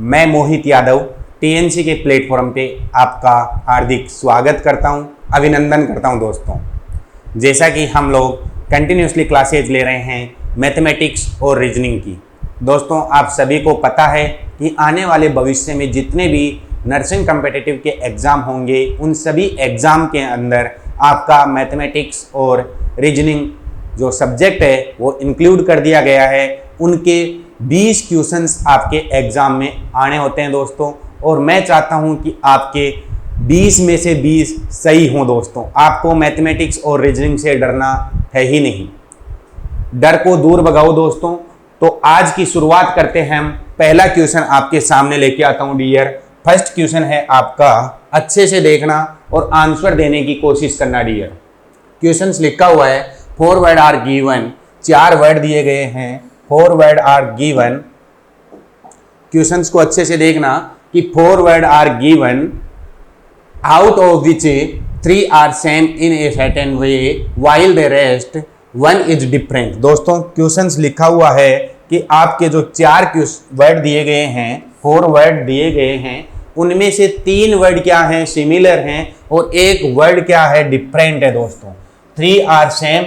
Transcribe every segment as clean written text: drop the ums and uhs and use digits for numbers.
मैं मोहित यादव टीएनसी के प्लेटफॉर्म पे आपका हार्दिक स्वागत करता हूं, अभिनंदन करता हूं दोस्तों। जैसा कि हम लोग कंटिन्यूसली क्लासेज ले रहे हैं मैथमेटिक्स और रीजनिंग की। दोस्तों, आप सभी को पता है कि आने वाले भविष्य में जितने भी नर्सिंग कॉम्पिटिटिव के एग्ज़ाम होंगे, उन सभी एग्ज़ाम के अंदर आपका मैथमेटिक्स और रीजनिंग जो सब्जेक्ट है वो इंक्लूड कर दिया गया है। उनके 20 क्वेश्चंस आपके एग्ज़ाम में आने होते हैं दोस्तों, और मैं चाहता हूं कि आपके 20 में से 20 सही हों दोस्तों। आपको मैथमेटिक्स और रीजनिंग से डरना है ही नहीं, डर को दूर भगाओ दोस्तों। तो आज की शुरुआत करते हैं हम। पहला क्वेश्चन आपके सामने लेके आता हूं डियर। फर्स्ट क्वेश्चन है आपका, अच्छे से देखना और आंसर देने की कोशिश करना डियर। क्वेश्चन लिखा हुआ है 4 वर्ड आर गिवन, 4 वर्ड दिए गए हैं, 4 वर्ड आर गिवन। क्वेश्चंस को अच्छे से देखना कि 4 word are given, out of which 3 are same in a certain way while the rest 1 is different. दोस्तों, क्वेश्चंस लिखा हुआ है कि आपके जो 4 वर्ड दिए गए हैं, 4 वर्ड दिए गए हैं, उनमें से 3 वर्ड क्या हैं, सिमिलर हैं, और 1 वर्ड क्या है, डिफरेंट है दोस्तों। 3 आर सेम,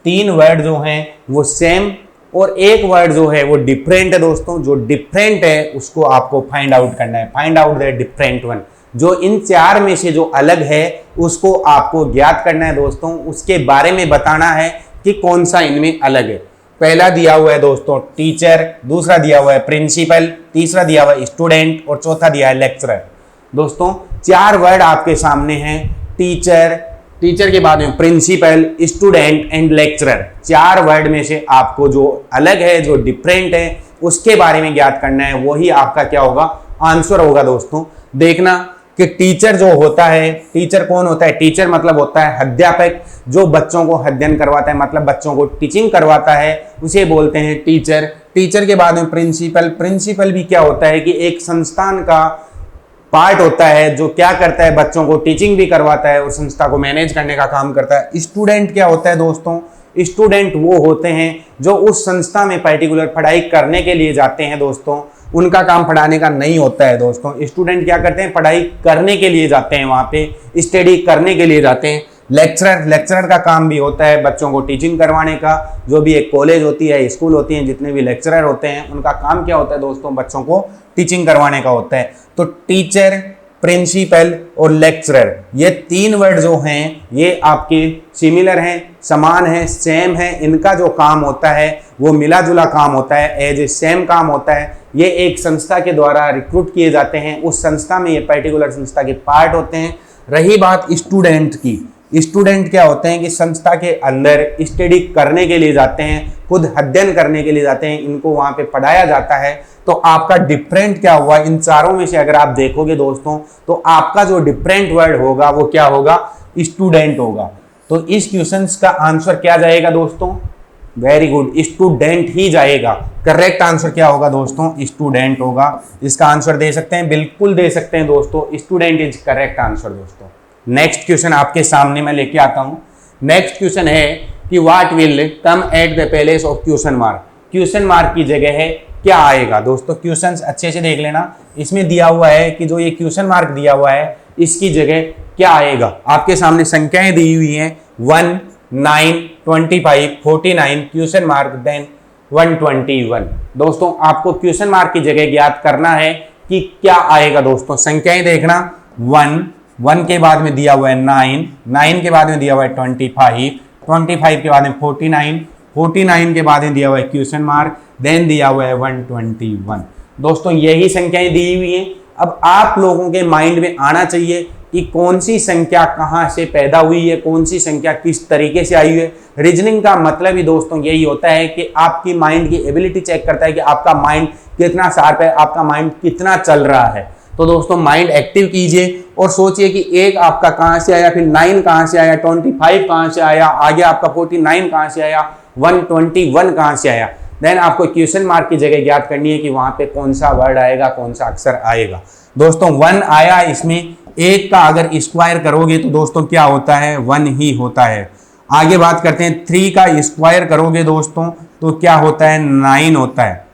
3 वर्ड जो हैं वो सेम, और 1 वर्ड जो है वो डिफरेंट है दोस्तों। जो डिफरेंट है उसको आपको फाइंड आउट करना है, find out the different one. जो इन 4 में से जो अलग है उसको आपको ज्ञात करना है दोस्तों। उसके बारे में बताना है कि कौन सा इनमें अलग है। पहला दिया हुआ है दोस्तों टीचर, दूसरा दिया हुआ है प्रिंसिपल, तीसरा दिया हुआ है स्टूडेंट, और चौथा दिया है लेक्चरर। दोस्तों, 4 वर्ड आपके सामने हैं, टीचर, टीचर के बाद में principal, student and lecturer. 4 word में से आपको जो अलग है, जो डिफरेंट है, उसके बारे में ज्ञात करना है। वही आपका क्या होगा, आंसर होगा दोस्तों। देखना कि टीचर जो होता है, टीचर कौन होता है? टीचर मतलब होता है अध्यापक, जो बच्चों को अध्ययन करवाता है, मतलब बच्चों को टीचिंग करवाता है, उसे बोलते हैं टीचर। टीचर के बाद में प्रिंसिपल, प्रिंसिपल भी क्या होता है कि एक संस्थान का पार्ट होता है जो क्या करता है, बच्चों को टीचिंग भी करवाता है और संस्था को मैनेज करने का काम करता है। स्टूडेंट क्या होता है दोस्तों? स्टूडेंट वो होते हैं जो उस संस्था में पर्टिकुलर पढ़ाई करने के लिए जाते हैं दोस्तों। उनका काम पढ़ाने का नहीं होता है दोस्तों। स्टूडेंट क्या करते हैं, पढ़ाई करने के लिए जाते हैं, वहाँ पे स्टडी करने के लिए जाते हैं। लेक्चरर, लेक्चरर का काम भी होता है बच्चों को टीचिंग करवाने का। जो भी एक कॉलेज होती है, स्कूल होती है, जितने भी लेक्चरर होते हैं, उनका काम क्या होता है दोस्तों, बच्चों को टीचिंग करवाने का होता है। तो टीचर, प्रिंसिपल और लेक्चरर, ये 3 वर्ड जो हैं ये आपके सिमिलर हैं, समान हैं, सेम है। इनका जो काम होता है वो मिला जुला काम होता है, एज ए सेम काम होता है। ये एक संस्था के द्वारा रिक्रूट किए जाते हैं, उस संस्था में ये पर्टिकुलर संस्था के पार्ट होते हैं। रही बात स्टूडेंट की, स्टूडेंट क्या होते हैं कि संस्था के अंदर स्टडी करने के लिए जाते हैं, खुद अध्ययन करने के लिए जाते हैं, इनको वहाँ पे पढ़ाया जाता है। तो आपका डिफरेंट क्या हुआ, इन चारों में से अगर आप देखोगे दोस्तों, तो आपका जो डिफरेंट वर्ड होगा वो क्या होगा, स्टूडेंट होगा। तो इस क्वेश्चन का आंसर क्या जाएगा दोस्तों? वेरी गुड, स्टूडेंट ही जाएगा। करेक्ट आंसर क्या होगा दोस्तों? स्टूडेंट होगा। इसका आंसर दे सकते हैं, बिल्कुल दे सकते हैं दोस्तों। स्टूडेंट इज करेक्ट आंसर दोस्तों। नेक्स्ट क्वेश्चन आपके सामने मैं लेके आता हूं। नेक्स्ट क्वेश्चन है कि what will come at the place of question mark. Question mark की जगह है क्या आएगा दोस्तों? क्वेश्चन अच्छे से देख लेना। इसमें दिया हुआ है कि जो ये क्वेश्चन मार्क दिया हुआ है इसकी जगह क्या आएगा। आपके सामने संख्याएं दी हुई हैं 1, 9, 25, 49, क्वेश्चन मार्क, देन 121। दोस्तों, आपको क्वेश्चन मार्क की जगह ज्ञात करना है कि क्या आएगा दोस्तों। संख्याएं देखना, 1 के बाद में दिया हुआ है 9 के बाद में दिया हुआ है 25 के बाद में 49 के बाद में दिया हुआ है क्वेश्चन मार्क, देन दिया हुआ है 121। दोस्तों, यही संख्याएं दी हुई हैं। अब आप लोगों के माइंड में आना चाहिए कि कौन सी संख्या कहाँ से पैदा हुई है, कौन सी संख्या किस तरीके से आई है। रीजनिंग का मतलब ही दोस्तों यही होता है कि आपकी माइंड की एबिलिटी चेक करता है कि आपका माइंड कितना शार्प है, आपका माइंड कितना चल रहा है। तो दोस्तों, माइंड एक्टिव कीजिए और सोचिए कि 1 आपका कहाँ से आया, फिर 9 कहाँ से आया, 25 कहाँ से आया, आगे आपका 49 कहाँ से आया, 121 कहाँ से आया। देन आपको क्वेश्चन मार्क की जगह ज्ञात करनी है कि वहाँ पे कौन सा वर्ड आएगा, कौन सा अक्षर आएगा। दोस्तों, 1 आया, इसमें 1 का अगर स्क्वायर करोगे तो दोस्तों क्या होता है, 1 ही होता है। आगे बात करते हैं, 3 का स्क्वायर करोगे दोस्तों तो क्या होता है, 9 होता है।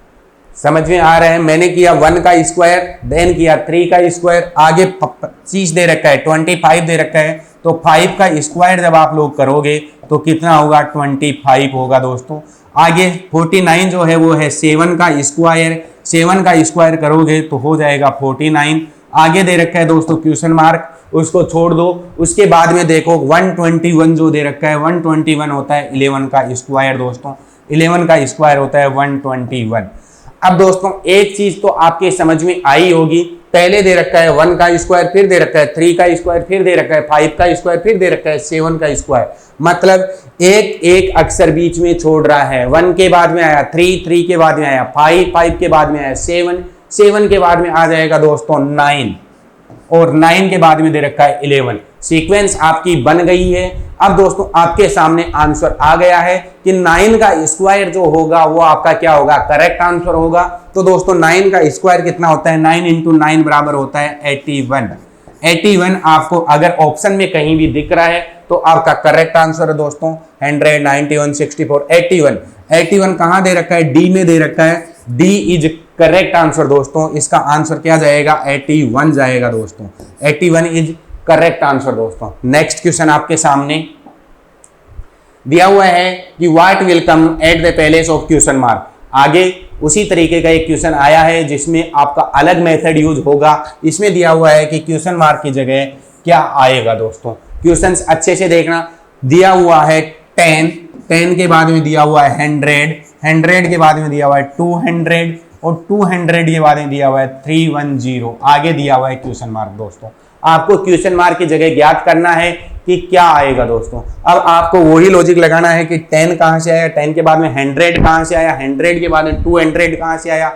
समझ में आ रहा है? मैंने किया 1 का स्क्वायर, देन किया 3 का स्क्वायर, आगे 25 दे रखा है, 25 दे रखा है, तो 5 का स्क्वायर जब आप लोग करोगे तो कितना होगा? 25 होगा दोस्तों। आगे 49 जो है वो है 7 का स्क्वायर, 7 का स्क्वायर करोगे तो हो जाएगा 49। आगे दे रखा है दोस्तों क्वेश्चन मार्क, उसको छोड़ दो। उसके बाद में देखो 121 जो दे रखा है, 121 होता है 11 का स्क्वायर दोस्तों, 11 का स्क्वायर होता है 121। अब दोस्तों एक चीज तो आपके समझ में आई होगी, पहले दे रखा है 1 का स्क्वायर, फिर दे रखा है 3 का स्क्वायर, फिर दे रखा है 5 का स्क्वायर, फिर दे रखा है 7 का स्क्वायर, मतलब एक एक अक्षर बीच में छोड़ रहा है। 1 के बाद में आया 3, 3 के बाद में आया 5, 5 के बाद में आया 7, 7 के बाद में आ जाएगा दोस्तों 9, और 9 के बाद में दे रखा है 11। सीक्वेंस आपकी बन गई है। अब दोस्तों आपके सामने आंसर आ गया है कि 9 का स्क्वायर जो होगा वो आपका क्या होगा? करेक्ट आंसर होगा। तो दोस्तों 9 का स्क्वायर कितना होता है? 9 इंटू 9 बराबर होता है 81। 81 आपको अगर ऑप्शन में कहीं भी दिख रहा है तो आपका करेक्ट आंसर है दोस्तों। 100, 91, 64, 81। 81 कहां दे रखा है? डी में दे रखा है। डी इज करेक्ट आंसर दोस्तों। इसका आंसर क्या जाएगा? 81 जाएगा दोस्तों। 81 इज करेक्ट आंसर दोस्तों। नेक्स्ट क्वेश्चन आपके सामने दिया हुआ है कि what will come at the palace of question mark. आगे उसी तरीके का एक क्वेश्चन आया है जिसमें आपका अलग मेथड यूज होगा। इसमें दिया हुआ है कि क्वेश्चन मार्क की जगह क्या आएगा दोस्तों। क्वेश्चंस अच्छे से देखना। दिया हुआ है 10, 10 के बाद में दिया हुआ है 100, 100 के बाद में दिया हुआ है 200, और 200 के बाद में दिया हुआ है 310। आगे दिया हुआ है क्वेश्चन मार्क दोस्तों। आपको क्वेश्चन मार्क की जगह ज्ञात करना है कि क्या आएगा दोस्तों। अब आपको वही लॉजिक लगाना है कि 10 कहां से आया, 10 के बाद में 100 कहां से आया, 100 के बाद में 200 कहां से आया,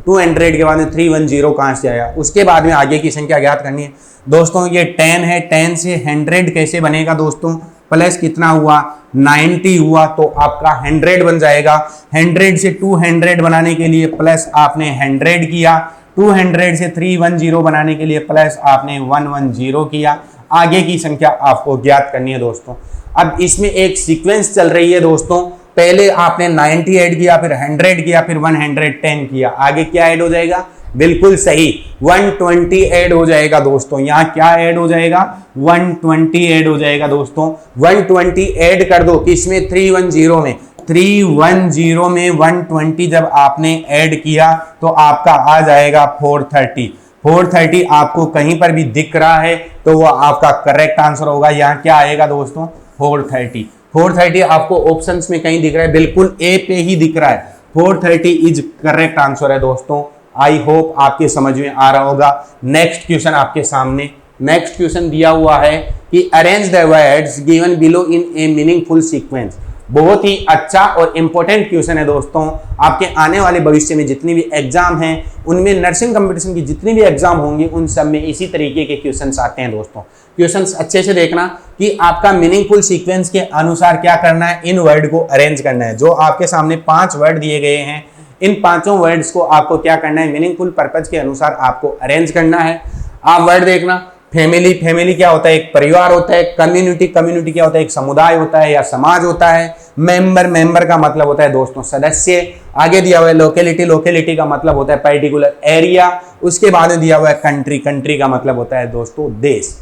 200 के बाद में 310 कहां से आया। उसके बाद में आगे की संख्या ज्ञात करनी है दोस्तों। ये 10 है, 10 से 100 कैसे बनेगा दोस्तों? प्लस कितना हुआ? 90 हुआ, तो आपका 100 बन जाएगा। 100 से 200 बनाने के लिए प्लस आपने 100 किया, 200 से 310 बनाने के लिए प्लस आपने 110 किया। आगे की संख्या आपको ज्ञात करनी है दोस्तों। अब इसमें एक सीक्वेंस चल रही है दोस्तों। पहले आपने 90 ऐड किया, फिर 100 किया, फिर 110 किया। आगे क्या ऐड हो जाएगा? बिल्कुल सही, 120 ऐड हो जाएगा दोस्तों। यहाँ क्या ऐड हो जाएगा? 120 ऐड हो जाएगा दोस्तों। 120 ऐड कर दो किसमें? 310 में। 310 में 120 जब आपने ऐड किया तो आपका आ जाएगा 430। 430 आपको कहीं पर भी दिख रहा है तो वो आपका करेक्ट आंसर होगा। यहाँ क्या आएगा दोस्तों? 430। 430 आपको ऑप्शंस में कहीं दिख रहा है? बिल्कुल ए पे ही दिख रहा है। 430 इज करेक्ट आंसर है दोस्तों। आई होप आपके समझ में आ रहा होगा। नेक्स्ट क्वेश्चन आपके सामने। नेक्स्ट क्वेश्चन दिया हुआ है कि arrange the words given below in A meaningful sequence. बहुत ही अच्छा और इंपॉर्टेंट क्वेश्चन है दोस्तों। आपके आने वाले भविष्य में जितनी भी एग्जाम हैं उनमें नर्सिंग कंपटीशन की जितनी भी एग्जाम होंगे उन सब में इसी तरीके के क्वेश्चंस आते हैं दोस्तों। क्वेश्चंस अच्छे से देखना कि आपका मीनिंगफुल सीक्वेंस के अनुसार क्या करना है, इन वर्ड को अरेंज करना है। जो आपके सामने 5 वर्ड दिए गए हैं, इन 5 वर्ड्स को आपको क्या करना है? मीनिंगफुल पर्पज के अनुसार आपको अरेंज करना है। आप वर्ड देखना। फैमिली, फैमिली क्या होता है? एक परिवार होता है। कम्युनिटी, कम्युनिटी क्या होता है? एक समुदाय होता है या समाज होता है। मेंबर, मेंबर का मतलब होता है दोस्तों सदस्य। आगे दिया हुआ है लोकेलिटी, लोकेलिटी का मतलब होता है पर्टिकुलर एरिया। उसके बाद में दिया हुआ है कंट्री, कंट्री का मतलब होता है दोस्तों देश।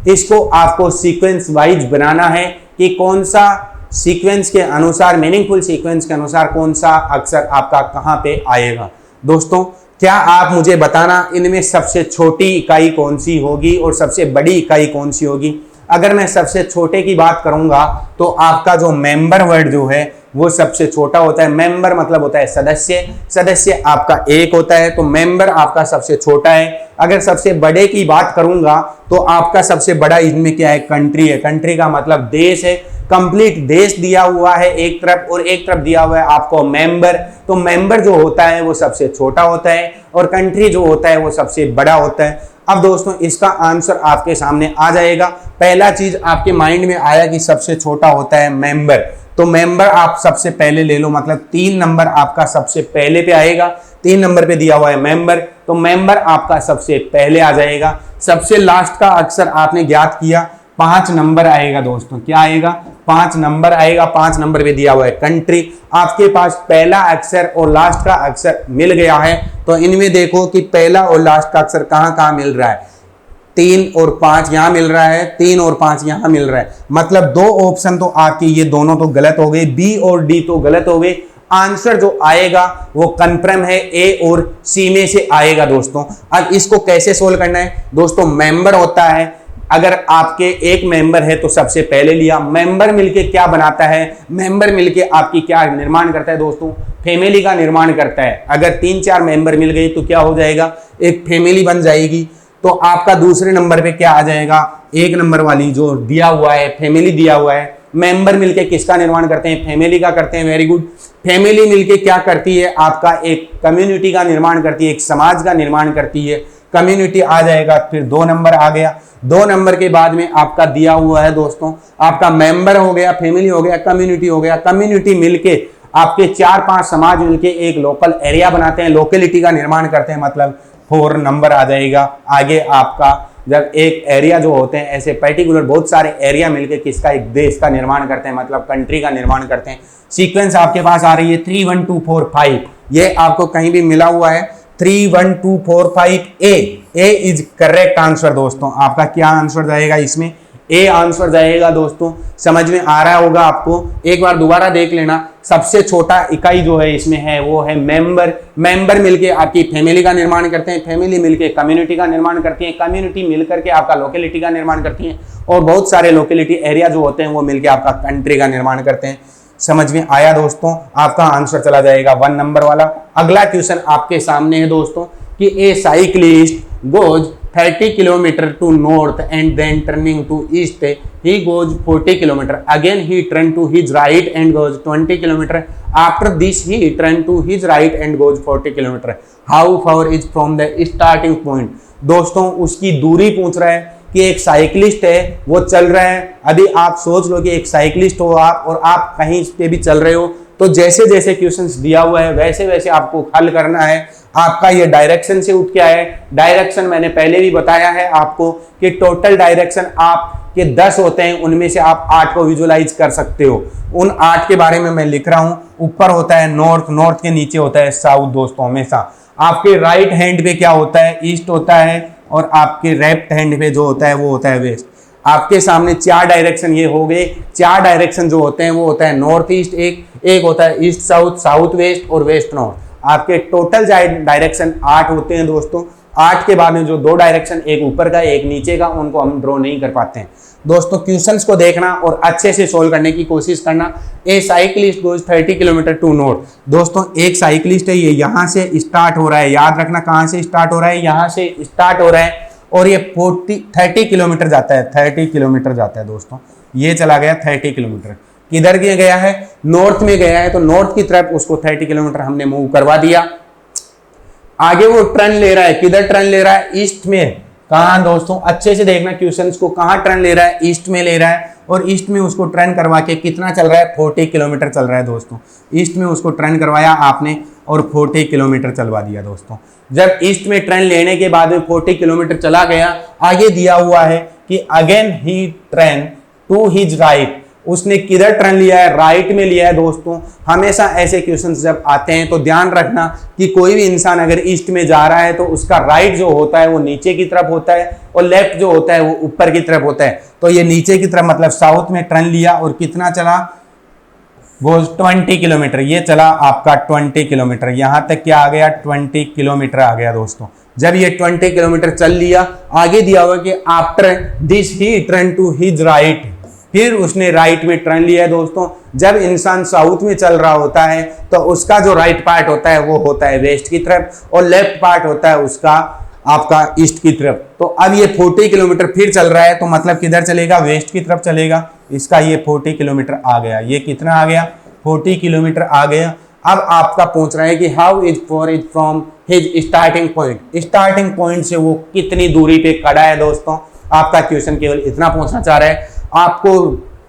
इसको आपको सीक्वेंस वाइज बनाना है कि कौन सा सीक्वेंस के अनुसार, मीनिंगफुल सीक्वेंस के अनुसार कौन सा अक्षर आपका कहां पे आएगा। दोस्तों क्या आप मुझे बताना इनमें सबसे छोटी इकाई कौन सी होगी और सबसे बड़ी इकाई कौन सी होगी। अगर मैं सबसे छोटे की बात करूंगा तो आपका जो मेंबर वर्ड जो है वो सबसे छोटा होता है। मेंबर मतलब होता है सदस्य। सदस्य आपका एक होता है, तो मेंबर आपका सबसे छोटा है। अगर सबसे बड़े की बात करूंगा तो आपका सबसे बड़ा इनमें क्या है? कंट्री है। कंट्री का मतलब देश है। कंप्लीट देश दिया हुआ है एक तरफ और एक तरफ दिया हुआ है आपको मेंबर। तो मेंबर जो होता है वो सबसे छोटा होता है और कंट्री जो होता है वो सबसे बड़ा होता है। अब दोस्तों इसका आंसर आपके सामने आ जाएगा। पहला चीज आपके माइंड में आया कि सबसे छोटा होता है मेंबर, तो मेंबर आप सबसे पहले ले लो, मतलब 3 नंबर आपका सबसे पहले पे आएगा। 3 नंबर पे दिया हुआ है मेंबर, तो मेंबर आपका सबसे पहले आ जाएगा। सबसे लास्ट का अक्षर आपने ज्ञात किया, 5 नंबर आएगा दोस्तों। क्या आएगा? 5 नंबर आएगा, 5 नंबर पे दिया हुआ है कंट्री। आपके पास पहला अक्षर और लास्ट का अक्षर मिल गया है, तो इनमें देखो कि पहला और लास्ट का अक्षर कहां कहां मिल रहा है। 3 और 5 यहां मिल रहा है, 3 और 5 यहां मिल रहा है, मतलब 2 ऑप्शन तो आपके ये दोनों तो गलत हो गए, बी और डी तो गलत हो गए। आंसर जो आएगा वो कन्फर्म है ए और सी में से आएगा दोस्तों। अब इसको कैसे सोल्व करना है दोस्तों, मेंबर होता है, अगर आपके एक मेंबर है तो सबसे पहले लिया, मेंबर मिलके क्या बनाता है, मेंबर मिलके आपकी क्या निर्माण करता है दोस्तों, फैमिली का निर्माण करता है। अगर 3-4 मेंबर मिल गए तो क्या हो जाएगा, एक फैमिली बन जाएगी। तो आपका दूसरे नंबर पे क्या आ जाएगा, एक नंबर वाली जो दिया हुआ है फैमिली दिया हुआ है, मेंबर मिलके किसका निर्माण करते हैं, फैमिली का करते हैं। Very good. फैमिली मिलके क्या करती है, आपका एक कम्युनिटी का निर्माण करती है, एक समाज का निर्माण करती है, कम्युनिटी आ जाएगा। फिर 2 नंबर आ गया, 2 नंबर के बाद में आपका दिया हुआ है दोस्तों, आपका मेंबर हो गया, फैमिली हो गया, कम्युनिटी हो गया। कम्युनिटी मिलके आपके 4-5 समाज मिलके एक लोकल एरिया बनाते हैं, लोकेलिटी का निर्माण करते हैं, मतलब 4 नंबर आ जाएगा। आगे आपका जब एक एरिया जो होते हैं ऐसे पर्टिकुलर बहुत सारे एरिया मिलके किसका, एक देश का निर्माण करते हैं, मतलब कंट्री का निर्माण करते हैं। सीक्वेंस आपके पास आ रही है 3 1 2 4 5, ये आपको कहीं भी मिला हुआ है 3 1 2 4 5 ए इज करेक्ट आंसर दोस्तों। आपका क्या आंसर जाएगा इसमें, ए आंसर जाएगा दोस्तों। समझ में आ रहा होगा आपको, एक बार दोबारा देख लेना। सबसे छोटा इकाई जो है इसमें है वो है मेंबर। मेंबर मिलके आपकी फैमिली का निर्माण करते हैं, फैमिली मिलके कम्युनिटी का निर्माण करती है, कम्युनिटी मिलकर के आपका लोकेलिटी का निर्माण करती है, और बहुत सारे लोकेलिटी एरिया जो होते हैं वो मिलके आपका कंट्री का निर्माण करते हैं। समझ में आया दोस्तों, आपका आंसर चला जाएगा 1 नंबर वाला। अगला क्वेश्चन आपके सामने है दोस्तों कि a cyclist goes 30 kilometre to north and then turning to east he goes 40 kilometer, again he turn to his right and goes 20 kilometer, after this he turn to his right and goes 40 kilometer, how far is from the starting point। दोस्तों उसकी दूरी पूछ रहा है कि एक cyclist है वो चल रहा है। अभी आप सोच लो कि एक साइकिलिस्ट हो आप और आप कहीं पे भी चल रहे हो, तो जैसे जैसे क्वेश्चंस दिया हुआ है वैसे वैसे आपको हल करना है। आपका ये डायरेक्शन से उठ के आया है। डायरेक्शन मैंने पहले भी बताया है आपको कि टोटल डायरेक्शन आपके 10 होते हैं, उनमें से आप 8 को विजुलाइज कर सकते हो। उन 8 के बारे में मैं लिख रहा हूं। ऊपर होता है नॉर्थ, नॉर्थ के नीचे होता है साउथ दोस्तों। हमेशा आपके राइट हैंड पे क्या होता है, ईस्ट होता है, और आपके लेफ्ट हैंड पे जो होता है वो होता है वेस्ट। आपके सामने 4 डायरेक्शन ये हो गए। 4 डायरेक्शन जो होते हैं वो होता है नॉर्थ ईस्ट, एक होता है ईस्ट साउथ, साउथ वेस्ट और वेस्ट नॉर्थ। आपके टोटल डायरेक्शन 8 होते हैं दोस्तों। 8 के बाद में जो 2 डायरेक्शन, एक ऊपर का एक नीचे का, उनको हम ड्रॉ नहीं कर पाते हैं दोस्तों। क्वेश्चंस को देखना और अच्छे से सोल्व करने की कोशिश करना। A cyclist goes 30 kilometre to north. दोस्तों एक साइकिलिस्ट है, ये यहाँ से स्टार्ट हो रहा है, याद रखना कहाँ से स्टार्ट हो रहा है, यहाँ से स्टार्ट हो रहा है, और ये 30 किलोमीटर जाता है, 30 किलोमीटर जाता है दोस्तों। ये चला गया 30 किलोमीटर। किधर गया है, नॉर्थ में गया है, तो नॉर्थ की तरफ उसको 30 किलोमीटर हमने मूव करवा दिया। आगे वो टर्न ले रहा है, किधर टर्न ले रहा है, ईस्ट में। कहां दोस्तों, अच्छे से देखना क्वेश्चंस को, कहां टर्न ले रहा है, ईस्ट में ले रहा है, और ईस्ट में उसको टर्न करवा के कितना चल रहा है, 40 किलोमीटर चल रहा है दोस्तों। ईस्ट में उसको टर्न करवाया आपने और 40 किलोमीटर चलवा दिया दोस्तों। जब ईस्ट में टर्न लेने के बाद में 40 किलोमीटर चला गया, आगे दिया हुआ है कि again he turn to his right. उसने किधर टर्न लिया है, राइट में लिया है दोस्तों। हमेशा ऐसे क्वेश्चंस जब आते हैं तो ध्यान रखना कि कोई भी इंसान अगर ईस्ट में जा रहा है तो उसका राइट जो होता है वो नीचे की तरफ होता है, और लेफ्ट जो होता है वो ऊपर की तरफ होता है। तो ये नीचे की तरफ मतलब साउथ में टर्न लिया, और कितना चला, वो 20 किलोमीटर। ये चला आपका 20 किलोमीटर। यहाँ तक क्या आ गया, 20 किलोमीटर आ गया दोस्तों। जब ये 20 किलोमीटर चल लिया, आगे दिया हुआ कि after this he turn to his right. फिर उसने राइट में टर्न लिया है दोस्तों। जब इंसान साउथ में चल रहा होता है तो उसका जो राइट पार्ट होता है वो होता है वेस्ट की तरफ, और लेफ्ट पार्ट होता है उसका आपका ईस्ट की तरफ। तो अब ये 40 किलोमीटर फिर चल रहा है, तो मतलब किधर चलेगा, वेस्ट की तरफ चलेगा। इसका ये 40 किलोमीटर आ गया। ये कितना आ गया, 40 किलोमीटर आ गया। अब आपका पूछ रहा है कि how is for is from his starting point. Starting point से वो कितनी दूरी पे खड़ा है दोस्तों। आपका क्वेश्चन केवल इतना पूछना चाह रहा है। आपको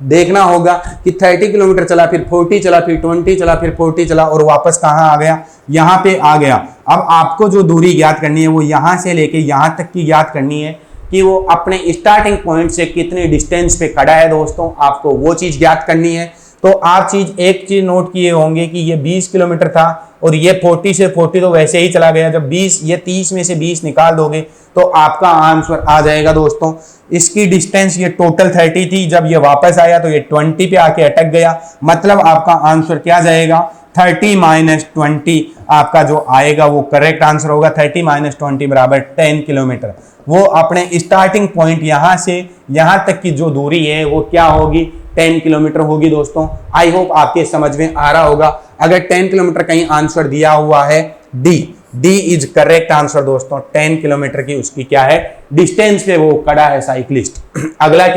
देखना होगा कि 30 किलोमीटर चला, फिर 40 चला, फिर 20 चला, फिर 40 चला, और वापस कहाँ आ गया, यहाँ पे आ गया। अब आपको जो दूरी ज्ञात करनी है वो यहाँ से लेके यहाँ तक की ज्ञात करनी है। कि वो अपने स्टार्टिंग पॉइंट से कितनी डिस्टेंस पे खड़ा है दोस्तों, आपको वो चीज़ ज्ञात करनी है। तो आप एक चीज़ नोट किए होंगे कि ये 20 किलोमीटर था और ये 40 से 40 तो वैसे ही चला गया। जब 30 में से 20 निकाल दोगे तो आपका आंसर आ जाएगा दोस्तों। इसकी डिस्टेंस ये टोटल 30 थी, जब ये वापस आया तो ये 20 पे आके अटक गया, मतलब आपका आंसर क्या जाएगा 30 माइनस 20 आपका जो आएगा वो करेक्ट आंसर होगा। 30 माइनस 20 बराबर 10 किलोमीटर। वो अपने स्टार्टिंग पॉइंट यहाँ से यहाँ तक की जो दूरी है वो क्या होगी 10 किलोमीटर होगी दोस्तों। आई होप आपके समझ में आ रहा होगा। अगर 10 किलोमीटर कहीं आंसर दिया हुआ है डी इज करेक्ट आंसर दोस्तों। 10 किलोमीटर की उसकी क्या है डिस्टेंस पे वो खड़ा है साइक्लिस्ट। अगला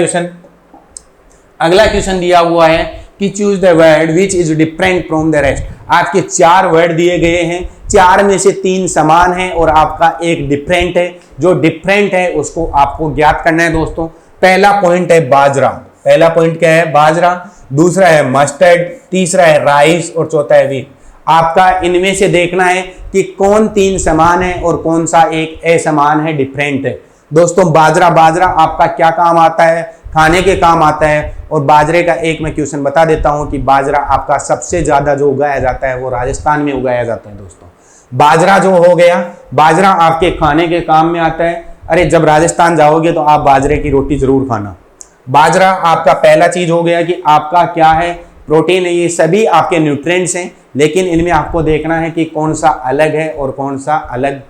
क्वेश्चन दिया हुआ है कि choose the word which is different from the rest. आपके 4 वर्ड दिए गए हैं, 4 में से 3 समान हैं और आपका एक डिफरेंट है। जो डिफरेंट है उसको आपको ज्ञात करना है दोस्तों। पहला पॉइंट है बाजरा। पहला पॉइंट क्या है बाजरा, दूसरा है मस्टर्ड, तीसरा है राइस और चौथा है व्हीट। आपका इनमें से देखना है कि कौन 3 समान है और कौन सा एक असमान है, डिफरेंट है दोस्तों। बाजरा आपका क्या काम आता है, खाने के काम आता है। और बाजरे का एक मैं क्वेश्चन बता देता हूं कि बाजरा आपका सबसे ज्यादा जो उगाया जाता है वो राजस्थान में उगाया जाता है दोस्तों। बाजरा जो हो गया, बाजरा आपके खाने के काम में आता है। अरे जब राजस्थान जाओगे तो आप बाजरे की रोटी जरूर खाना। बाजरा आपका पहला चीज हो गया कि आपका क्या है प्रोटीन है, ये सभी आपके न्यूट्रिएंट्स हैं, लेकिन इनमें आपको देखना है कि कौन सा अलग है और कौन सा अलग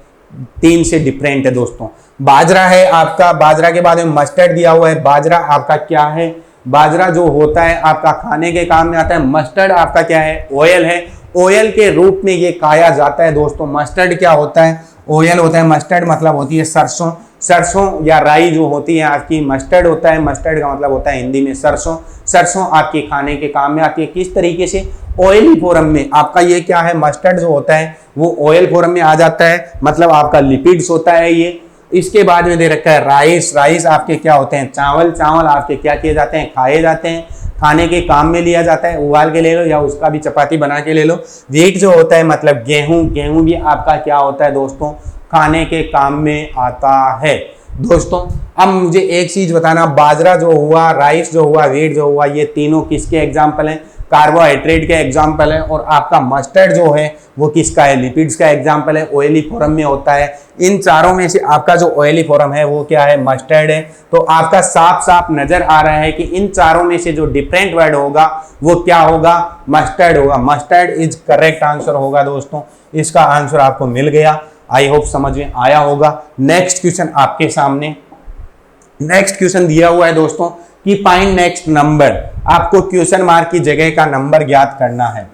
3 से डिफरेंट है दोस्तों। बाजरा है आपका, बाजरा के बाद में मस्टर्ड दिया हुआ है। बाजरा आपका क्या है, बाजरा जो होता है आपका खाने के काम में आता है। मस्टर्ड आपका क्या है ऑयल है, ऑयल के रूप में ये खाया जाता है दोस्तों। मस्टर्ड क्या होता है ऑयल होता है। मस्टर्ड मतलब होती है सरसों, सरसों या राई जो होती है आपकी मस्टर्ड होता है। मस्टर्ड का मतलब होता है हिंदी में सरसों। सरसों आपके खाने के काम में आती है। किस तरीके से ऑयली फॉर्म में आपका ये क्या है मस्टर्ड जो होता है वो ऑयल फॉर्म में आ जाता है, मतलब आपका लिपिड्स होता है ये। इसके बाद में दे रखा है राइस। राइस आपके क्या होते हैं चावल। चावल आपके क्या किए जाते हैं खाए जाते हैं, खाने के काम में लिया जाता है। उबाल के ले लो या उसका भी चपाती बना के ले लो। व्हीट जो होता है मतलब गेहूं। गेहूं भी आपका क्या होता है दोस्तों खाने के काम में आता है दोस्तों। अब मुझे एक चीज बताना, बाजरा जो हुआ, राइस जो हुआ, व्हीट जो हुआ, ये तीनों किसके एग्जाम्पल हैं कार्बोहाइड्रेट के एग्जाम्पल है। और आपका मस्टर्ड जो है वो किसका है लिपिड्स का एग्जाम्पल है, ऑयली फॉर्म में होता है। इन चारों में से आपका जो ऑयली फॉर्म है वो क्या है मस्टर्ड है। तो आपका साफ साफ नजर आ रहा है कि इन चारों में से जो डिफरेंट वर्ड होगा वो क्या होगा मस्टर्ड होगा। मस्टर्ड इज करेक्ट आंसर होगा दोस्तों। इसका आंसर आपको मिल गया। आई होप समझ में आया होगा। नेक्स्ट क्वेश्चन आपके सामने, नेक्स्ट क्वेश्चन दिया हुआ है दोस्तों कि फाइंड नेक्स्ट नंबर। आपको क्वेश्चन मार्क की जगह का नंबर ज्ञात करना है।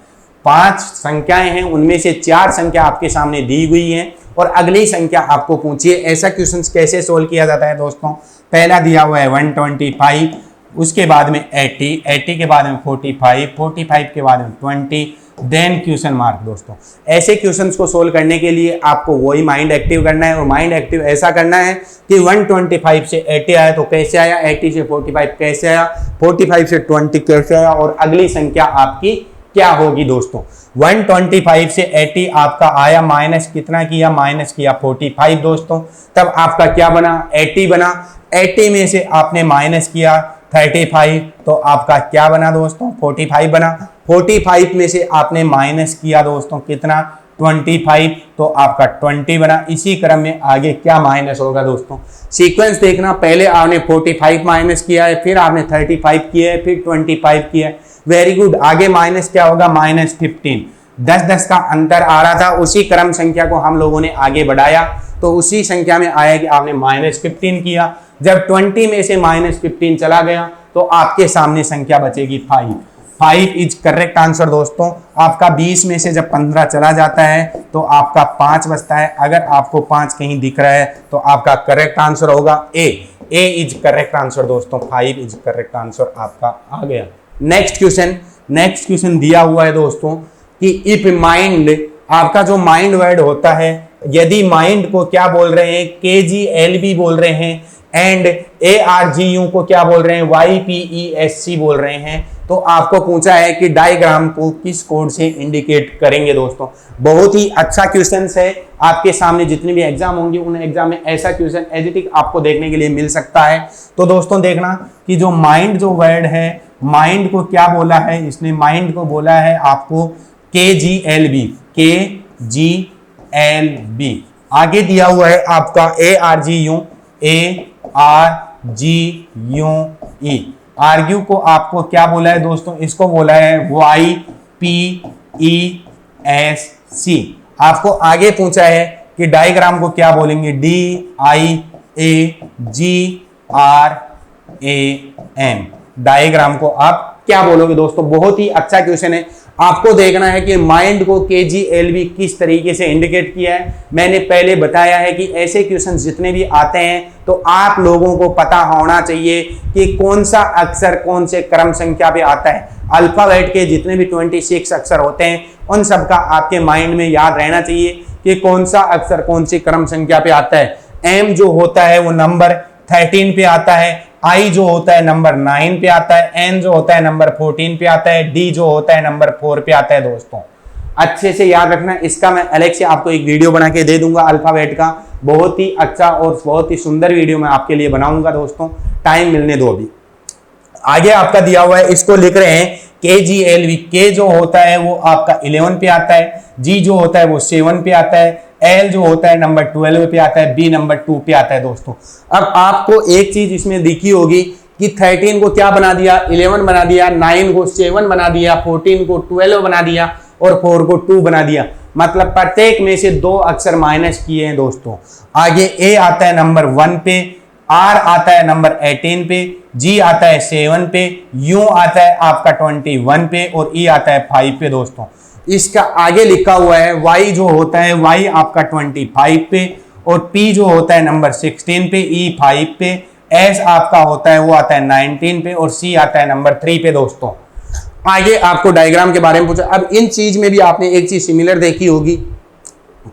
5 संख्याएं हैं, उनमें से 4 संख्या आपके सामने दी हुई हैं और अगली संख्या आपको पूछिए। ऐसा क्वेश्चन कैसे सोल्व किया जाता है दोस्तों। पहला दिया हुआ है 125, उसके बाद में 80, 80 के बाद में 45, 45 के बाद में 20, देन क्वेश्चन मार्क दोस्तों। ऐसे क्वेश्चंस को सोल्व करने के लिए आपको वही माइंड एक्टिव करना है। और माइंड एक्टिव ऐसा करना है कि 125 से 80 आया तो कैसे आया, 80 से 45 कैसे आया, 45 से 20 कैसे आया, और अगली संख्या आपकी क्या होगी दोस्तों। 125 से 80 आपका आया, माइनस कितना किया, माइनस किया 45 दोस्तों। तब आपका क्या बना 80 बना। 80 में से आपने माइनस किया 35 तो आपका क्या बना दोस्तों 45 बना। 45 में से आपने माइनस किया दोस्तों कितना 25 तो आपका 20 बना। इसी क्रम में आगे क्या माइनस होगा दोस्तों, सीक्वेंस देखना। पहले आपने 45 माइनस किया है, फिर आपने 35 किया है, फिर 25 किया है। Very good. आगे माइनस क्या होगा -15। 10-10 का अंतर आ रहा था, उसी क्रम संख्या को हम लोगों ने आगे बढ़ाया तो उसी संख्या में आया कि आपने -15 किया। जब 20 में से -15 चला गया तो आपके सामने संख्या बचेगी 5। 5 इज करेक्ट आंसर दोस्तों। आपका 20 में से जब 15 चला जाता है तो आपका 5 बचता है। अगर आपको 5 कहीं दिख रहा है तो आपका करेक्ट आंसर होगा ए इज करेक्ट आंसर दोस्तों। 5 इज करेक्ट आंसर आपका आ गया। नेक्स्ट क्वेश्चन दिया हुआ है दोस्तों कि इफ माइंड, आपका जो माइंड वर्ड होता है, यदि माइंड को क्या बोल रहे हैं KGLB बोल रहे हैं एंड ARGU को क्या बोल रहे हैं YPESC बोल रहे हैं, तो आपको पूछा है कि डायग्राम को किस कोड से इंडिकेट करेंगे दोस्तों। बहुत ही अच्छा क्वेश्चन है, आपके सामने जितने भी एग्जाम होंगे उन एग्जाम में ऐसा क्वेश्चन एज इट इज आपको देखने के लिए मिल सकता है। तो दोस्तों देखना कि जो माइंड जो वर्ड है, माइंड को क्या बोला है, इसने माइंड को बोला है आपको KGLB, KGLB। आगे दिया हुआ है आपका ARGUE। आर्ग्यू को आपको क्या बोला है दोस्तों, इसको बोला है YPESC। आपको आगे पूछा है कि डायग्राम को क्या बोलेंगे, DIAGRAM। डायग्राम को आप क्या बोलोगे दोस्तों। बहुत ही अच्छा क्वेश्चन है। आपको देखना है कि माइंड को KGLB किस तरीके से इंडिकेट किया है। मैंने पहले बताया है कि ऐसे क्वेश्चन जितने भी आते हैं तो आप लोगों को पता होना चाहिए कि कौन सा अक्षर कौन से क्रम संख्या पे आता है। अल्फाबेट के जितने भी 26 अक्षर होते हैं उन सब का आपके माइंड में याद रहना चाहिए कि कौन सा अक्षर कौन सी क्रम संख्या पे आता है। M जो होता है वो नंबर 13 पे आता है, I जो होता है नंबर 9 पे आता है, N जो होता है नंबर 14 पे आता है, D जो होता है नंबर 4 पे आता है दोस्तों। अच्छे से याद रखना। इसका मैं अलग से आपको एक वीडियो बना के दे दूंगा अल्फाबेट का, बहुत ही अच्छा और बहुत ही सुंदर वीडियो मैं आपके लिए बनाऊंगा दोस्तों, टाइम मिलने दो अभी। आगे आपका दिया हुआ है, इसको लिख रहे हैं KGLB। K जो होता है वो आपका 11 पे आता है, G जो होता है वो 7 पे आता है, L जो होता है नंबर 12 पे आता है, B नंबर 2 पे आता है दोस्तों। अब आपको एक चीज इसमें दिखी होगी कि 13 को क्या बना दिया, 11 बना दिया, 9 को 7 बना दिया, 14 को 12 बना दिया और 4 को 2 बना दिया। मतलब प्रत्येक में से 2 अक्षर माइनस किए हैं दोस्तों। आगे A आता है नंबर 1 पे, R आता है नंबर 18 पे, G आता है 7 पे, U आता है आपका 21 पे और E आता है 5 पे दोस्तों। इसका आगे लिखा हुआ है Y जो होता है, Y आपका 25 पे और P जो होता है नंबर 16 पे, E 5 पे, S आपका होता है वो आता है 19 पे और C आता है नंबर 3 पे दोस्तों। आगे आपको डायग्राम के बारे में पूछा। अब इन चीज में भी आपने एक चीज सिमिलर देखी होगी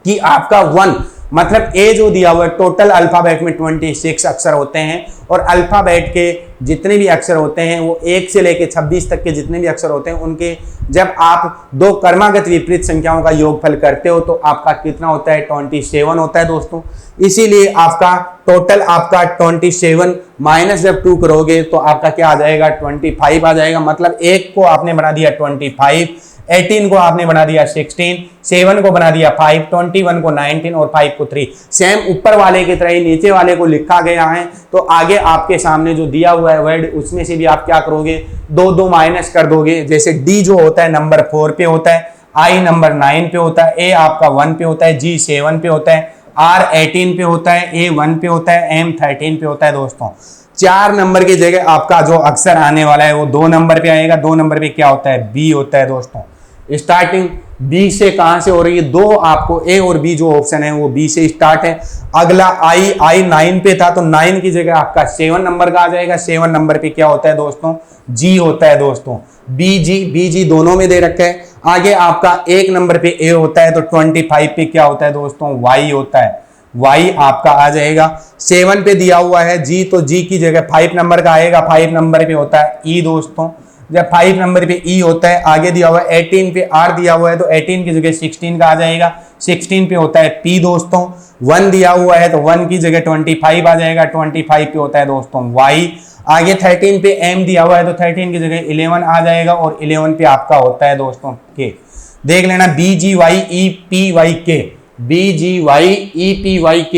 कि आपका 1 मतलब A जो दिया हुआ है, टोटल अल्फाबेट में 26 अक्षर होते हैं और अल्फाबेट के जितने भी अक्षर होते हैं वो 1 से लेकर 26 तक के जितने भी अक्षर होते हैं उनके जब आप 2 क्रमागत विपरीत संख्याओं का योगफल करते हो तो आपका कितना होता है, 27 होता है दोस्तों। इसीलिए आपका टोटल आपका 27 माइनस जब 2 करोगे तो आपका क्या आ जाएगा, 25 आ जाएगा। मतलब 1 को आपने बना दिया 25, 18 को आपने बना दिया 16, 7 को बना दिया 5, 21 को 19 और 5 को 3। सेम ऊपर वाले की तरह ही नीचे वाले को लिखा गया है। तो आगे आपके सामने जो दिया हुआ है वर्ड उसमें से भी आप क्या करोगे, 2 माइनस कर दोगे। जैसे D जो होता है नंबर 4 पे होता है, I नंबर 9 पे होता है, A आपका 1 पे होता है, G 7 पे होता है, R 18 पे होता है, A 1 पे होता है, M 13 पे होता है दोस्तों। 4 नंबर की जगह आपका जो अक्षर आने वाला है वो 2 नंबर पे आएगा। 2 नंबर पे क्या होता है, B होता है दोस्तों। स्टार्टिंग B से कहां से हो रही है, 2 आपको A और B जो ऑप्शन है वो B से स्टार्ट है। अगला I 9 पे था तो 9 की जगह आपका 7 नंबर का आ जाएगा। 7 नंबर पे क्या होता है दोस्तों, G होता है दोस्तों। BG दोनों में दे रखा है। आगे आपका 1 नंबर पे A होता है तो 25 पे क्या होता है दोस्तों, Y होता है। Y आपका आ जाएगा। 7 पे दिया हुआ है G तो G की जगह 5 नंबर का आएगा। 5 नंबर पे होता है E दोस्तों। जब 5 नंबर पे E होता है, आगे दिया हुआ है 18 पे R दिया हुआ है तो 18 की जगह 16 का आ जाएगा। 16 पे होता है P दोस्तों। 1 दिया हुआ है तो 1 की जगह 25 आ जाएगा। 25 पे होता है दोस्तों Y। आगे 13 पे M दिया हुआ है तो 13 की जगह 11 आ जाएगा और 11 पे आपका होता है दोस्तों K। देख लेना BGYEPYK, BGYEPYK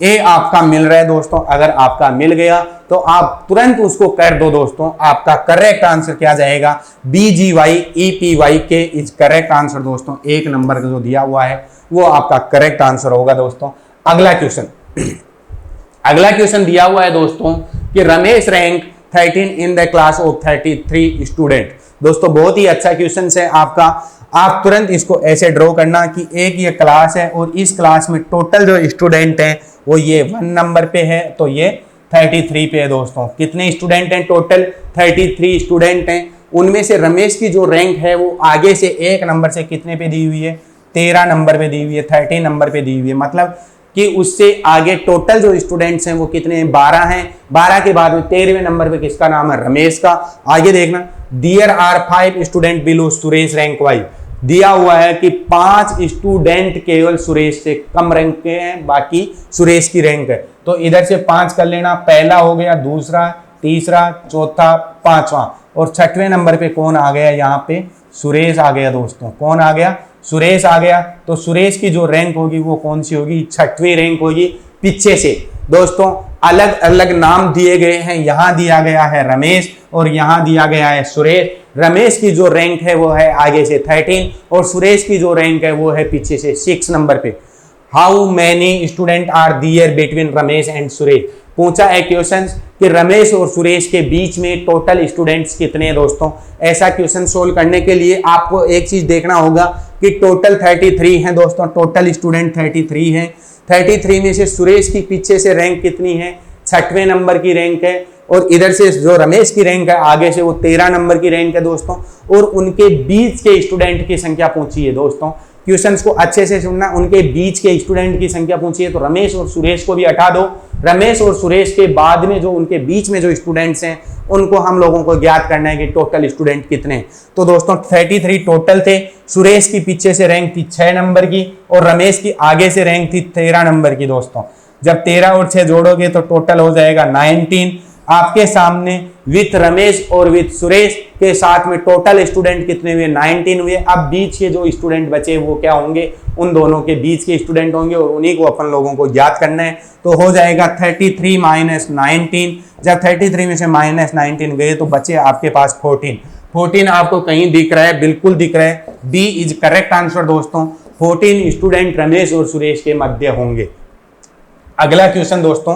A आपका मिल रहा है दोस्तों। अगर आपका मिल गया तो आप तुरंत उसको कर दो दोस्तों। आपका करेक्ट आंसर क्या जाएगा, BGYEPYK इज करेक्ट आंसर दोस्तों। 1 नंबर का जो दिया हुआ है वो आपका करेक्ट आंसर होगा दोस्तों। अगला क्वेश्चन दिया हुआ है दोस्तों कि Ramesh rank 13 in the class of 33 student. दोस्तों बहुत ही अच्छा क्वेश्चन है आपका। आप तुरंत इसको ऐसे ड्रॉ करना कि एक ये क्लास है और इस क्लास में टोटल जो स्टूडेंट हैं वो ये 1 नंबर पे है तो ये 33 पे है दोस्तों। कितने स्टूडेंट हैं, टोटल 33 स्टूडेंट हैं। उनमें से रमेश की जो रैंक है वो आगे से 1 नंबर से कितने पे दी हुई है, 13 नंबर पे दी हुई है, 13 नंबर पे दी हुई है। मतलब कि उससे आगे टोटल जो स्टूडेंट्स हैं वो कितने हैं, 12 हैं। 12 के बाद में 13वें नंबर पे किसका नाम है, रमेश का। आगे देखना there are 5 student below Suresh rank wise, दिया हुआ है कि 5 स्टूडेंट केवल सुरेश से कम रैंक के हैं, बाकी सुरेश की रैंक है। तो इधर से 5 कर लेना, पहला हो गया, दूसरा, तीसरा, चौथा, पांचवा, और छठवें नंबर पे कौन आ गया, यहाँ पे सुरेश आ गया दोस्तों। कौन आ गया, सुरेश आ गया। तो सुरेश की जो रैंक होगी वो कौन सी होगी, छठवीं रैंक होगी पीछे से। दोस्तों अलग अलग नाम दिए गए हैं, यहां दिया गया है रमेश और यहां दिया गया है सुरेश। रमेश की जो रैंक है वो है आगे से 13 और सुरेश की जो रैंक है वो है पीछे से 6 नंबर पे। How many student are there between Ramesh and Suresh, पूछा है क्वेश्चन कि रमेश और सुरेश के बीच में टोटल स्टूडेंट्स कितने हैं दोस्तों। ऐसा क्वेश्चन सोल्व करने के लिए आपको एक चीज देखना होगा कि टोटल 33 हैं दोस्तों, टोटल स्टूडेंट 33 हैं। 33 में से सुरेश की पीछे से रैंक कितनी है, 6वें नंबर की रैंक है, और इधर से जो रमेश की रैंक है आगे से वो 13 नंबर की रैंक है दोस्तों। और उनके बीच के स्टूडेंट की संख्या पूछी है दोस्तों। क्वेश्चंस को अच्छे से सुनना, उनके बीच के स्टूडेंट की संख्या पूछी है, तो रमेश और सुरेश को भी हटा दो। रमेश और सुरेश के बाद में जो उनके बीच में जो स्टूडेंट्स हैं उनको हम लोगों को ज्ञात करना है कि टोटल स्टूडेंट कितने हैं। तो दोस्तों 33 टोटल थे। सुरेश की पीछे से रैंक थी 6 नंबर की और रमेश की आगे से रैंक थी 13 नंबर की दोस्तों। जब 13 और 6 जोड़ोगे तो टोटल हो जाएगा 19। आपके सामने विथ रमेश और विथ सुरेश के साथ में टोटल स्टूडेंट कितने हुए, 19 हुए। अब बीच के जो स्टूडेंट बचे वो क्या होंगे, उन दोनों के बीच के स्टूडेंट होंगे और उन्हीं को अपन लोगों को याद करना है। तो हो जाएगा 33 माइनस 19। जब 33 में से माइनस 19 गए तो बचे आपके पास 14। 14 आपको कहीं दिख रहा है, बिल्कुल दिख रहा है, बी इज करेक्ट आंसर दोस्तों। 14 स्टूडेंट रमेश और सुरेश के मध्य होंगे। अगला क्वेश्चन दोस्तों,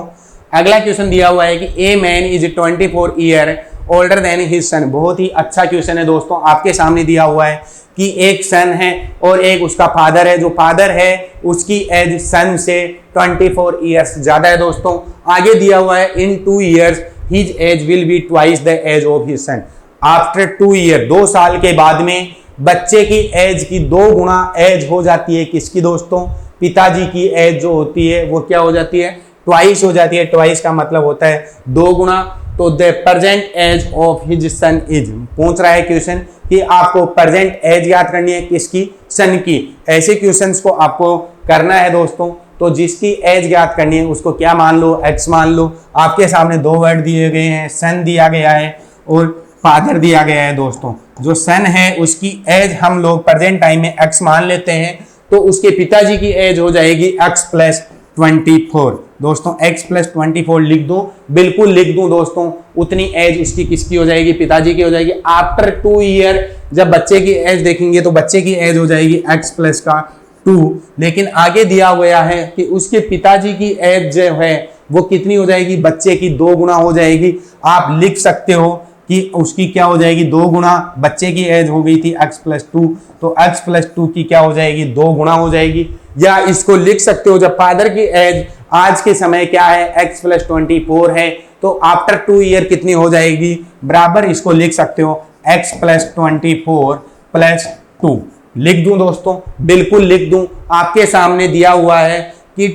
अगला क्वेश्चन दिया हुआ है कि a man is 24 year older than his son. बहुत ही अच्छा क्वेश्चन है दोस्तों। आपके सामने दिया हुआ है कि एक सन है और एक उसका फादर है। जो फादर है उसकी एज सन से 24 ईयर्स ज्यादा है दोस्तों। आगे दिया हुआ है in 2 years his age will be twice the age of his son. After 2 year, 2 साल के बाद में बच्चे की एज की 2 गुना एज हो जाती है किसकी दोस्तों, पिताजी की एज जो होती है वो क्या हो जाती है, ट्वाइस हो जाती है। ट्वाइस का मतलब होता है 2 गुना। तो the present age of his son is, पूछ रहा है क्वेश्चन कि आपको प्रेजेंट एज याद करनी है किसकी, सन की। ऐसे क्वेश्चंस को आपको करना है दोस्तों। तो जिसकी एज याद करनी है उसको क्या मान लो, एक्स मान लो। आपके सामने 2 वर्ड दिए गए हैं, सन दिया गया है और फादर दिया गया है दोस्तों। जो सन है उसकी एज हम लोग प्रेजेंट टाइम में एक्स मान लेते हैं, तो उसके पिताजी की एज हो जाएगी एक्स प्लस 24 दोस्तों। x प्लस 24 लिख दो, बिल्कुल लिख दूं दोस्तों। उतनी एज उसकी किसकी हो जाएगी, पिताजी की हो जाएगी। आफ्टर 2 ईयर जब बच्चे की एज देखेंगे तो बच्चे की एज हो जाएगी x प्लस का 2। लेकिन आगे दिया हुआ है कि उसके पिताजी की एज जो है वो कितनी हो जाएगी, बच्चे की 2 गुना हो जाएगी। आप लिख सकते हो कि उसकी क्या हो जाएगी, 2 गुना। बच्चे की एज हो गई थी x प्लस 2, तो x प्लस 2 की क्या हो जाएगी, 2 गुना हो जाएगी। या इसको लिख सकते हो जब फादर की एज आज के समय क्या है, x प्लस 24 है, तो आफ्टर 2 ईयर कितनी हो जाएगी, बराबर इसको लिख सकते हो x प्लस 24 प्लस 2। लिख दूं दोस्तों, बिल्कुल लिख दूं। आपके सामने दिया हुआ है कि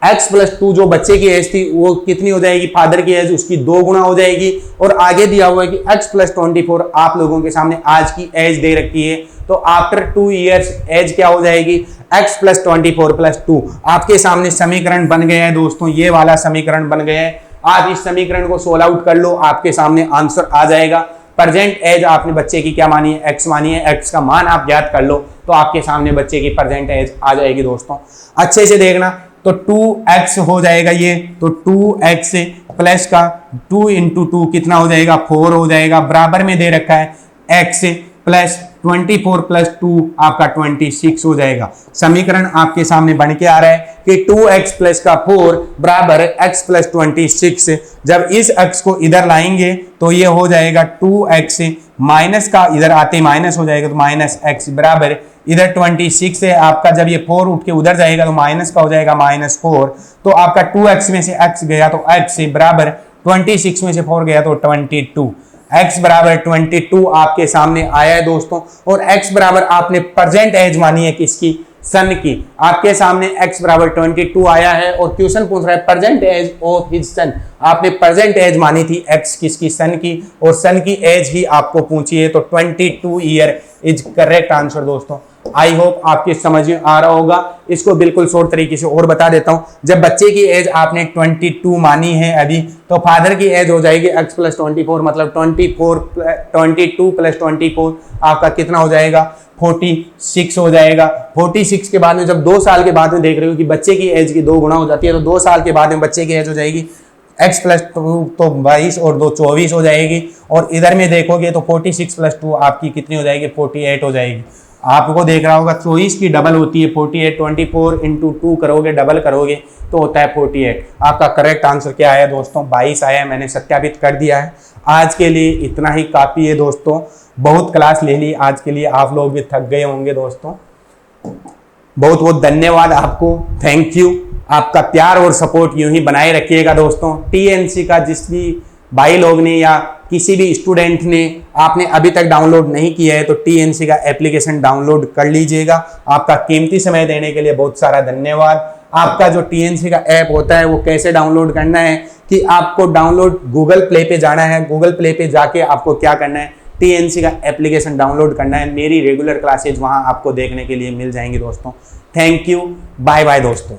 x प्लस 2 जो बच्चे की एज थी वो कितनी हो जाएगी, फादर की एज उसकी 2 गुना हो जाएगी। और आगे दिया हुआ है कि x प्लस 24 आप लोगों के सामने आज की एज दे रखी है, तो आफ्टर 2 ईयर्स एज क्या हो जाएगी, x प्लस 24 प्लस 2। आपके सामने समीकरण बन गया है दोस्तों, ये वाला समीकरण बन गया है। आप इस समीकरण को सोल्व आउट कर लो, आपके सामने आंसर आ जाएगा। प्रेजेंट एज आपने बच्चे की क्या मानी है, x मानी है। x का मान आप ज्ञात कर लो तो आपके सामने बच्चे की प्रेजेंट एज आ जाएगी दोस्तों। अच्छे से देखना, तो 2x हो जाएगा ये, तो 2x प्लस का 2 इंटू 2 कितना हो जाएगा, 4 हो जाएगा। बराबर में दे रखा है x प्लस 24 प्लस 2 आपका 26 हो जाएगा। समीकरण आपके सामने बन के आ रहा है कि 2x प्लस का 4 बराबर x प्लस 26। जब इस x को इधर लाएंगे तो ये हो जाएगा 2x माइनस का, इधर आते माइनस हो जाएगा तो माइनस x बराबर इधर 26 है आपका। जब ये 4 उठ के उधर जाएगा तो माइनस का हो जाएगा -4। तो आपका 2x में से x गया तो x बराबर 26 में से 4 गया तो 22। x बराबर 22 आपके सामने आया है दोस्तों। और x बराबर आपने प्रेजेंट एज मानी है किसकी, सन की। आपके सामने x बराबर 22 आया है और क्वेश्चन पूछ रहा है present age of his son. आपने प्रेजेंट एज मानी थी x किसकी, सन की, और सन की एज ही आपको पूछी है, तो 22 ईयर इज करेक्ट आंसर दोस्तों। आई होप आपके समझ में आ रहा होगा। इसको बिल्कुल शॉर्ट तरीके से और बता देता हूं। जब बच्चे की एज आपने 22 मानी है अभी, तो फादर की एज हो जाएगी x प्लस 24, मतलब 22 प्लस 24 आपका कितना हो जाएगा, 46 हो जाएगा। 46 के बाद में जब 2 साल के बाद में देख रहे हो कि बच्चे की एज की 2 गुना हो जाती है, तो 2 साल के बाद में बच्चे की एज हो जाएगी x प्लस 2 तो 22 और 2 24 हो जाएगी। और इधर में देखोगे तो 46 प्लस 2 आपकी कितनी हो जाएगी, 48 हो जाएगी। आपको देख रहा होगा 24 की डबल होती है 48, 24 इंटू 2 करोगे, डबल करोगे तो होता है 48। आपका करेक्ट आंसर क्या आया दोस्तों, 22 आया है। मैंने सत्यापित कर दिया है। आज के लिए इतना ही काफ़ी है दोस्तों। बहुत क्लास ले ली आज के लिए, आप लोग भी थक गए होंगे दोस्तों। बहुत बहुत धन्यवाद आपको, थैंक यू। आपका प्यार और सपोर्ट यूं ही बनाए रखिएगा दोस्तों। टीएनसी का जिस भी भाई लोग ने या किसी भी स्टूडेंट ने आपने अभी तक डाउनलोड नहीं किया है, तो टीएनसी का एप्लीकेशन डाउनलोड कर लीजिएगा। आपका कीमती समय देने के लिए बहुत सारा धन्यवाद। आपका जो टीएनसी का ऐप होता है वो कैसे डाउनलोड करना है, कि आपको डाउनलोड गूगल प्ले पे जाना है। गूगल प्ले पे जाके आपको क्या करना है, टीएनसी का एप्लीकेशन डाउनलोड करना है। मेरी रेगुलर क्लासेज वहां आपको देखने के लिए मिल जाएंगी दोस्तों। थैंक यू, बाय बाय दोस्तों।